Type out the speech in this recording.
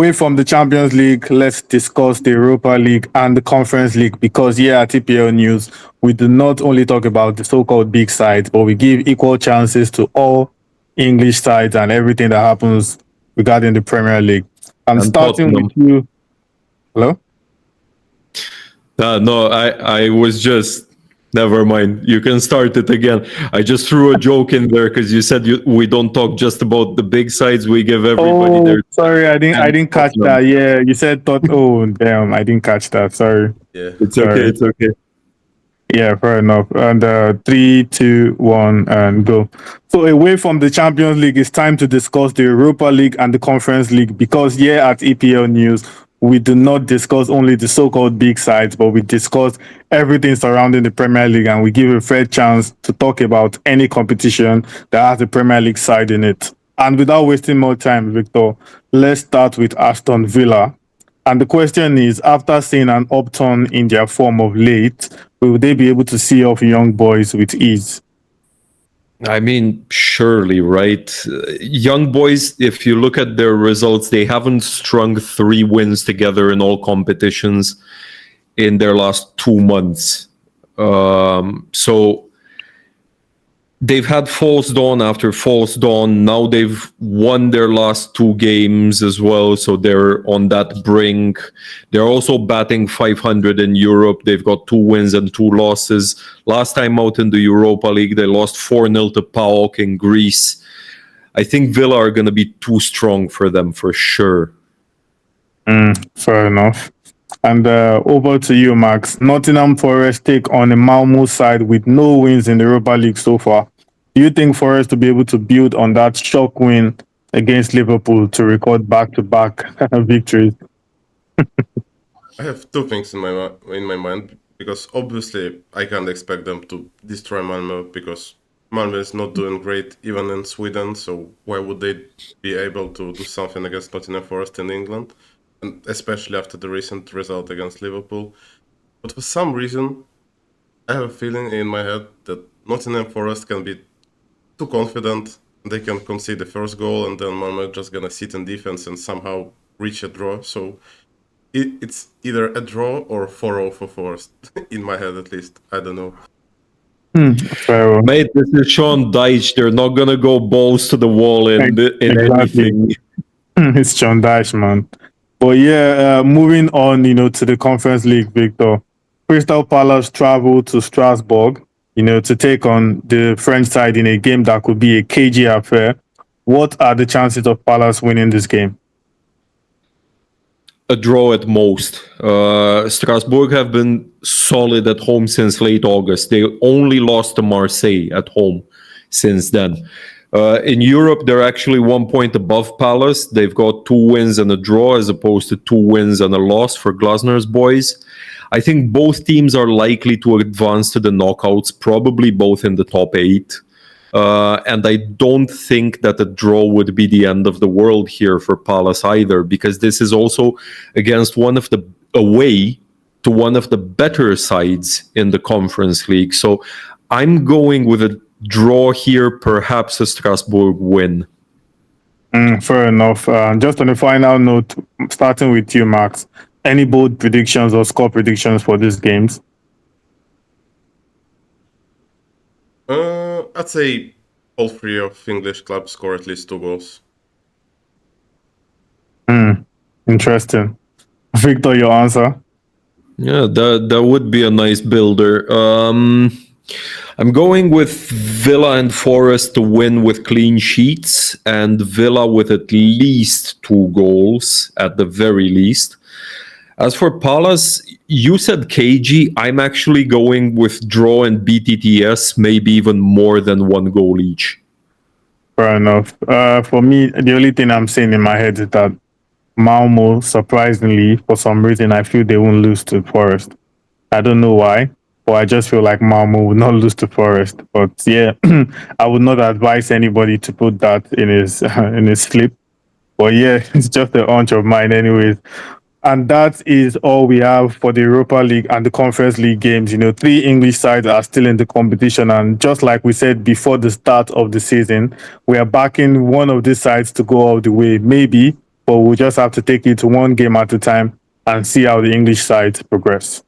away from the Champions League, let's discuss the Europa League and the Conference League because here at EPL News, we do not only talk about the so-called big sides, but we give equal chances to all English sides and everything that happens regarding the Premier League. I'm starting with you. Hello? No, I was just... Never mind. You can start it again. I just threw a joke in there because you said we don't talk just about the big sides. We give everybody their... Sorry, I didn't catch that. Yeah, you said oh, damn, I didn't catch that. Sorry. Yeah, it's okay. It's okay. Yeah, fair enough. And 3, 2, 1, and go. So away from the Champions League, it's time to discuss the Europa League and the Conference League because here at EPL News, we do not discuss only the so-called big sides, but we discuss everything surrounding the Premier League and we give a fair chance to talk about any competition that has a Premier League side in it. And without wasting more time, Victor, let's start with Aston Villa. And the question is, after seeing an upturn in their form of late, will they be able to see off young boys with ease? I mean, surely, right? Young boys, if you look at their results, they haven't strung 3 wins together in all competitions in their last 2 months. So they've had false dawn after false dawn. Now they've won their last 2 games as well, so they're on that brink. They're also batting 500 in Europe. They've got 2 wins and 2 losses. Last time out in the Europa League, they lost 4-0 to PAOK in Greece. I think Villa are going to be too strong for them for sure. Fair enough. And over to you, Max. Nottingham Forest take on a Malmo side with no wins in the Europa League so far. Do you think Forest will be able to build on that shock win against Liverpool to record back-to-back victories? I have 2 things in my mind because obviously I can't expect them to destroy Malmo because Malmo is not doing great even in Sweden. So why would they be able to do something against Nottingham Forest in England? And especially after the recent result against Liverpool. But for some reason, I have a feeling in my head that Nottingham Forest can be too confident. They can concede the first goal and then Malmo just gonna sit in defense and somehow reach a draw. So it's either a draw or 4-0 for Forest, in my head at least. I don't know. Mate, this is Sean Dyche. They're not gonna go balls to the wall in anything. It's Sean Dyche, man. But yeah, moving on, to the Conference League, Victor. Crystal Palace travel to Strasbourg, to take on the French side in a game that could be a cagey affair. What are the chances of Palace winning this game? A draw at most. Strasbourg have been solid at home since late August. They only lost to Marseille at home since then. In Europe, they're actually 1 point above Palace. They've got 2 wins and a draw as opposed to 2 wins and a loss for Glasner's boys. I think both teams are likely to advance to the knockouts, probably both in the top 8. And I don't think that a draw would be the end of the world here for Palace either, because this is also against away to one of the better sides in the Conference League. So I'm going with a draw here, perhaps a Strasbourg win. Fair enough. Just on a final note, starting with you, Max, any bold predictions or score predictions for these games? I'd say all 3 of English clubs score at least 2 goals. Interesting. Victor, your answer? Yeah, that would be a nice builder. I'm going with Villa and Forest to win with clean sheets, and Villa with at least 2 goals at the very least. As for Palace, you said KG. I'm actually going with draw and BTTS, maybe even more than 1 goal each. Fair enough. For me, the only thing I'm seeing in my head is that Malmo, surprisingly, for some reason, I feel they won't lose to Forest. I don't know why, but I just feel like Malmo would not lose to Forest. But yeah, I would not advise anybody to put that in his flip. But yeah, it's just a hunch of mine anyways. And that is all we have for the Europa League and the Conference League games. 3 English sides are still in the competition. And just like we said before the start of the season, we are backing one of these sides to go all the way. Maybe but we'll just have to take it one game at a time and see how the English side progress.